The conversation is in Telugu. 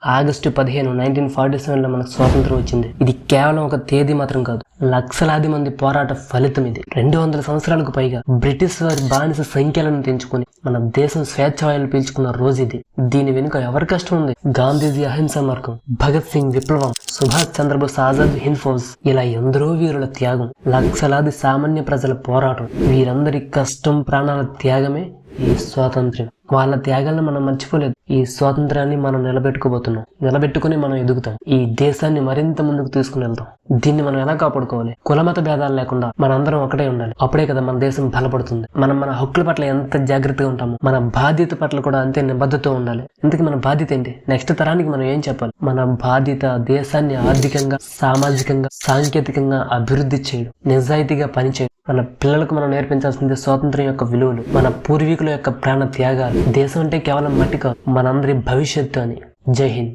ఆగస్టు 15 1947లో మనకు స్వాతంత్రం వచ్చింది. ఇది కేవలం ఒక తేదీ మాత్రం కాదు, లక్షలాది మంది పోరాట ఫలితం. ఇది 200 సంవత్సరాలకు పైగా బ్రిటిష్ వారి బానిస సంఖ్యలను తెంచుకుని మన దేశం స్వేచ్ఛావాయులు పీల్చుకున్న రోజు ఇది. దీని వెనుక ఎవరి కష్టం ఉంది? గాంధీజీ అహింసా మార్గం, భగత్ సింగ్ విప్లవం, సుభాష్ చంద్రబోస్ ఆజాద్ హింద్ ఫౌజ్, ఇలా ఎందరో వీరుల త్యాగం, లక్షలాది సామాన్య ప్రజల పోరాటం, వీరందరి కష్టం ప్రాణాల త్యాగమే ఈ స్వాతంత్ర్యం. వాళ్ళ త్యాగాలను మనం మర్చిపోలేదు. ఈ స్వాతంత్రాన్ని మనం నిలబెట్టుకుని మనం ఎదుగుతాం. ఈ దేశాన్ని మరింత ముందుకు తీసుకుని వెళ్తాం. దీన్ని మనం ఎలా కాపాడుకోవాలి? కులమత భేదాలు లేకుండా మనందరం ఒకటే ఉండాలి. అప్పుడే కదా మన దేశం బలపడుతుంది. మనం మన హక్కుల పట్ల ఎంత జాగ్రత్తగా ఉంటామో మన బాధ్యత పట్ల కూడా అంతే నిబద్ధతో ఉండాలి. ఇంతకీ మన బాధ్యత ఏంటి? నెక్స్ట్ తరానికి మనం ఏం చెప్పాలి? మన బాధ్యత దేశాన్ని ఆర్థికంగా, సామాజికంగా, సాంకేతికంగా అభివృద్ధి చేయడం, నిజాయితీగా పనిచేయడం. మన పిల్లలకు మనం నేర్పించాల్సింది స్వాతంత్ర్యం యొక్క విలువలు, మన పూర్వీకుల యొక్క ప్రాణ త్యాగాలు. దేశం అంటే కేవలం మట్టి కాదు, మనందరి భవిష్యత్తు అని. జై హింద్.